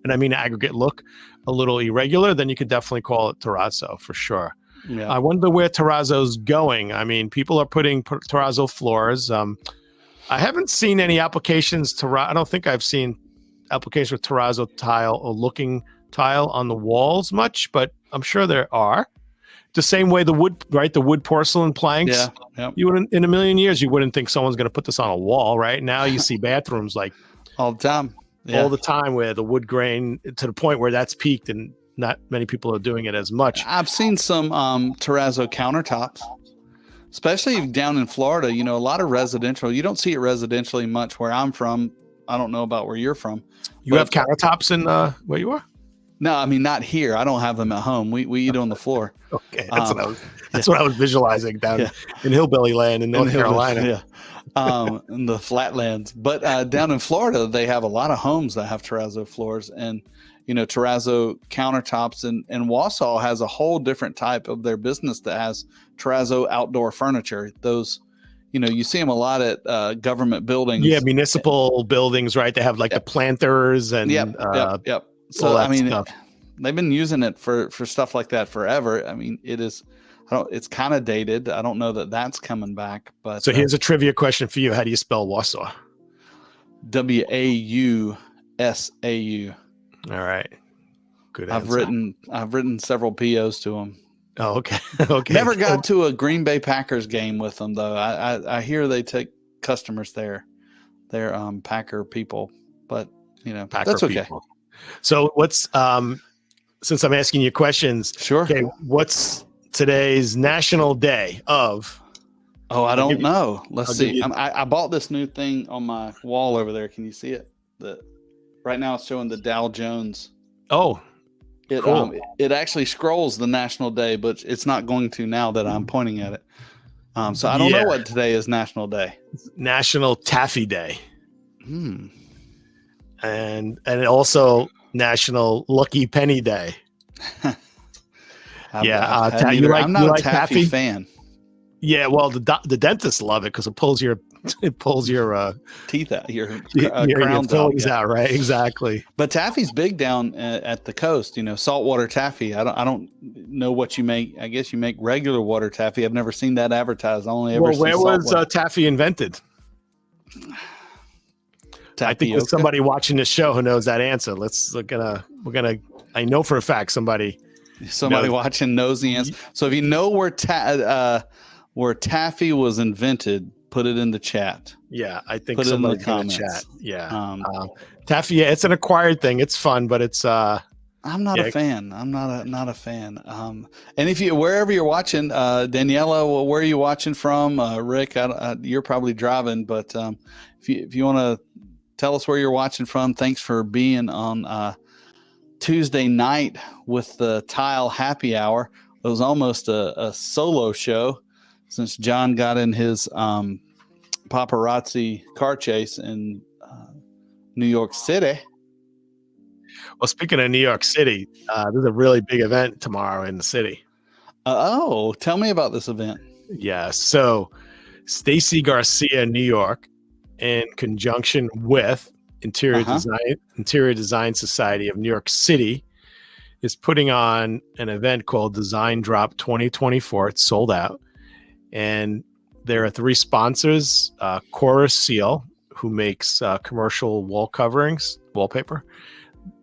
and I mean aggregate look a little irregular, then you could definitely call it terrazzo for sure. I wonder where terrazzo's going. I mean, people are putting terrazzo floors. I haven't seen any applications. I don't think I've seen applications with terrazzo tile or looking tile on the walls much, but I'm sure there are. The same way the wood, right? The wood porcelain planks. You wouldn't, in a million years, you wouldn't think someone's going to put this on a wall, right? Now you see bathrooms like all the time, all the time, where the wood grain to the point where that's peaked, and not many people are doing it as much. I've seen some terrazzo countertops, especially down in Florida. A lot of residential. You don't see it residentially much where I'm from. I don't know about where you're from. You have countertops in where you are? No, I mean, not here. I don't have them at home. We eat on the floor. Okay, that's what I was visualizing down in hillbilly land in North Carolina. In the flatlands. But down in Florida, they have a lot of homes that have terrazzo floors and terrazzo countertops. And Wausau has a whole different type of their business that has terrazzo outdoor furniture. Those, you see them a lot at government buildings. Yeah, municipal buildings, right? They have like the planters and Yep. So I mean, they've been using it for stuff like that forever. I mean, it's kind of dated. I don't know that that's coming back. But so here's a trivia question for you: how do you spell Wausau? Wausau. All right, good. I've written several POs to them. Oh, okay. Okay. Never got to a Green Bay Packers game with them though. I hear they take customers there. They're Packer people, but Packer that's okay. People. So what's since I'm asking you questions, sure. Okay, what's today's national day of? Oh, I don't know. Let's see. I bought this new thing on my wall over there. Can you see it? Right now it's showing the Dow Jones. Oh, cool. It actually scrolls the national day, but it's not going to now that I'm pointing at it. So I don't know what today is national day. It's National Taffy Day. And also National Lucky Penny Day. I'm not a taffy fan. Yeah, well, the dentists love it because it pulls your teeth out, your fillings out, right? Exactly. But taffy's big down at the coast. Saltwater taffy. I don't know what you make. I guess you make regular water taffy. I've never seen that advertised. I only ever. Where was taffy invented? I think there's somebody watching this show who knows that answer. I know for a fact somebody watching knows the answer. So if you know where taffy was invented, put it in the chat. Yeah, I think somebody's in the chat. Yeah, taffy. Yeah, it's an acquired thing. It's fun, but it's. I'm not a fan. I'm not a fan. And if wherever you're watching, Daniela, where are you watching from? Rick, you're probably driving, but if you want to tell us where you're watching from, thanks for being on Tuesday night with the Tile Happy Hour. It was almost a solo show since John got in his paparazzi car chase in New York City. Well, speaking of New York City, there's a really big event tomorrow in the city. Tell me about this event. Yeah, so Stacy Garcia, New York, in conjunction with Interior Design Society of New York City, is putting on an event called Design Drop 2024. It's sold out. And there are 3 sponsors, Chorus Seal, who makes commercial wallpaper,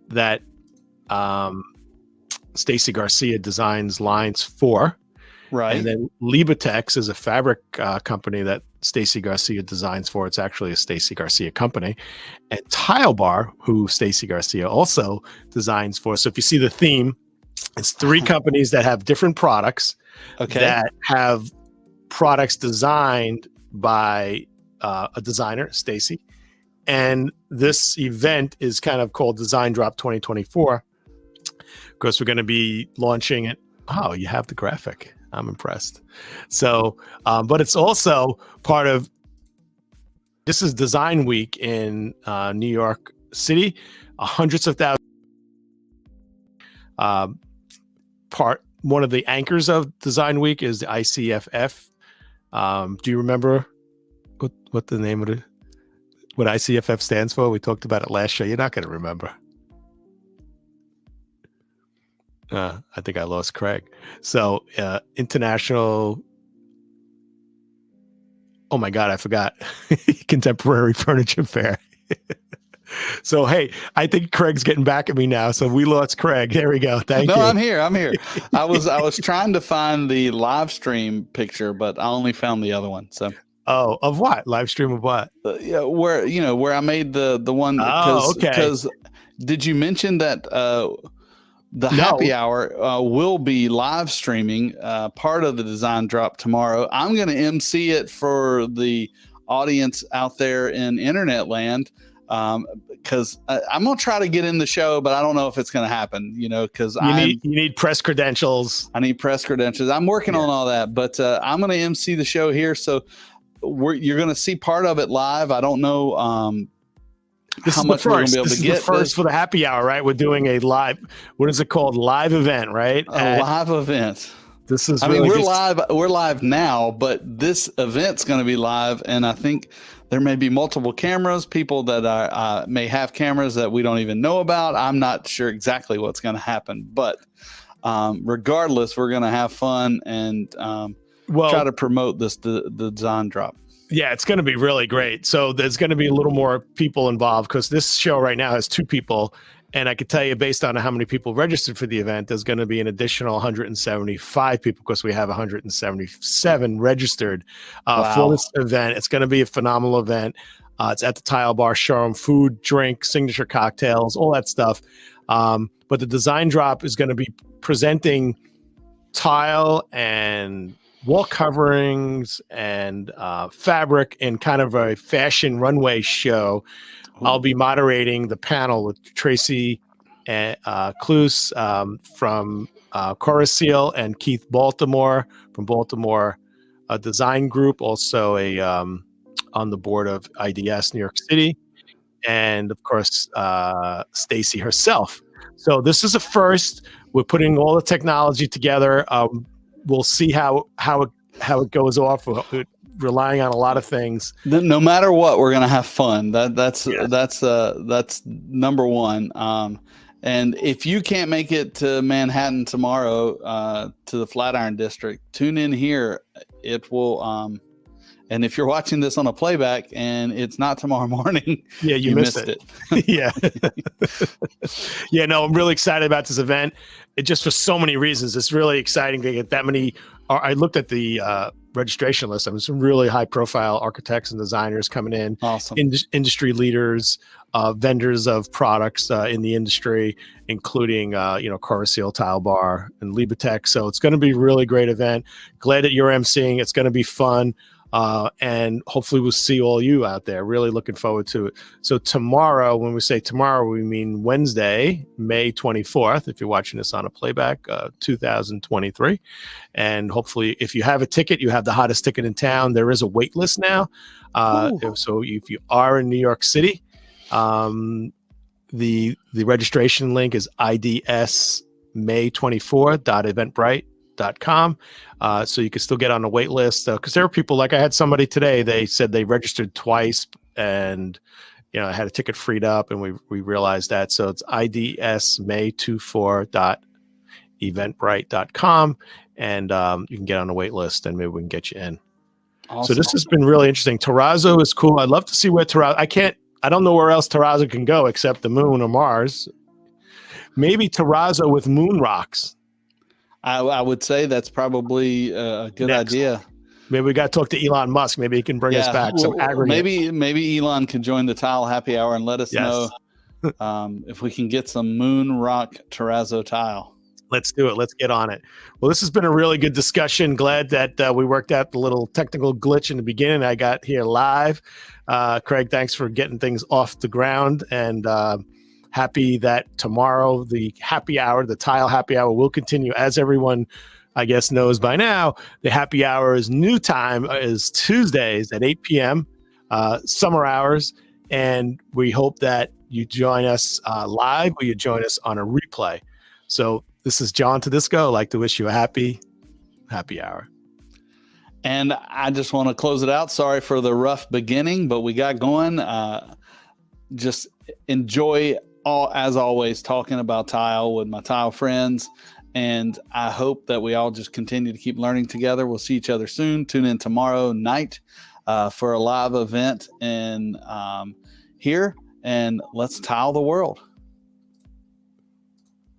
that Stacy Garcia designs lines for. Right. And then Libatex is a fabric company that Stacy Garcia designs for. It's actually a Stacy Garcia company. And Tile Bar, who Stacy Garcia also designs for. So if you see the theme It's 3 companies that have different products Okay. that have products designed by a designer, Stacy. And this event is kind of called Design Drop 2024 because we're going to be launching it. Oh, you have the graphic. I'm impressed. So, but it's also part of, this is Design Week in New York City. Hundreds of thousands. One of the anchors of Design Week is the ICFF. Do you remember what the name of it? What ICFF stands for? We talked about it last show. You're not going to remember. I think I lost Craig. So International. Oh my God, I forgot. Contemporary Furniture Fair. So, hey, I think Craig's getting back at me now. So we lost Craig. There we go. Thank you. No, I'm here. I was trying to find the live stream picture, but I only found the other one. So. Oh, of what? Live stream of what? Yeah, where I made the one. Oh, okay. Because did you mention that the happy hour will be live streaming part of the Design Drop tomorrow? I'm going to MC it for the audience out there in internet land. Because I'm gonna try to get in the show, but I don't know if it's gonna happen. Because you need press credentials. I need press credentials. I'm working on all that, but I'm gonna MC the show here, so you're gonna see part of it live. I don't know how much we're gonna be able to get. This is the first for the happy hour, right? We're doing a live. What is it called? Live event, right? Live event. This is. We're live now, but this event's going to be live, and I think there may be multiple cameras, people that may have cameras that we don't even know about. I'm not sure exactly what's going to happen, but regardless, we're going to have fun and try to promote the Design Drop. Yeah, it's going to be really great. So there's going to be a little more people involved because this show right now has 2 people. And I could tell you, based on how many people registered for the event, there's going to be an additional 175 people because we have 177 registered for this event. It's going to be a phenomenal event. It's at the Tile Bar Showroom, food, drink, signature cocktails, all that stuff. But the Design Drop is going to be presenting tile and wall coverings and fabric in kind of a fashion runway show. I'll be moderating the panel with Tracy Cluse from Corasil and Keith Baltimore from Baltimore Design Group, also on the board of IDS New York City, and of course Stacy herself. So this is a first. We're putting all the technology together. We'll see how it goes off. We're relying on a lot of things. No matter what, we're gonna have fun. That's number one. And if you can't make it to Manhattan tomorrow, to the Flatiron District, tune in here. It will. And if you're watching this on a playback and it's not tomorrow morning, you missed it. Yeah. Yeah, no, I'm really excited about this event. It just for so many reasons. It's really exciting to get that many. I looked at the registration list. I mean, some really high profile architects and designers coming in. Awesome. Industry leaders, vendors of products in the industry, including, Corasil, Tile Bar, and Libetech. So it's going to be a really great event. Glad that you're emceeing. It's going to be fun. And hopefully we'll see all you out there. Really looking forward to it. So tomorrow, when we say tomorrow, we mean Wednesday, May 24th, if you're watching this on a playback, 2023. And hopefully if you have a ticket, you have the hottest ticket in town. There is a wait list now. So if you are in New York City, the registration link is idsmay24.eventbrite.com. So you can still get on the wait list because there are people, like I had somebody today, they said they registered twice and I had a ticket freed up, and we realized that. So it's idsmay24.eventbrite.com, and you can get on the wait list and maybe we can get you in. Awesome. So this has been really interesting. Terrazzo is cool. I'd love to see where Terrazzo, I don't know where else Terrazzo can go except the moon or Mars. Maybe Terrazzo with moon rocks. I would say that's probably a good idea. Maybe we got to talk to Elon Musk. Maybe he can bring us back some aggregate. Maybe Elon can join the Tile Happy Hour and let us know if we can get some moon rock terrazzo tile. Let's do it. Let's get on it. Well, this has been a really good discussion. Glad that we worked out the little technical glitch in the beginning. I got here live. Craig, thanks for getting things off the ground, and happy that tomorrow the happy hour, the tile happy hour, will continue. As everyone, I guess, knows by now, the happy hour's new time is Tuesdays at 8 p.m., summer hours, and we hope that you join us live or you join us on a replay. So this is John Tedisco. I'd like to wish you a happy hour. And I just want to close it out. Sorry for the rough beginning, but we got going. Just enjoy, as always, talking about tile with my tile friends. And I hope that we all just continue to keep learning together. We'll see each other soon. Tune in tomorrow night for a live event here, and let's tile the world.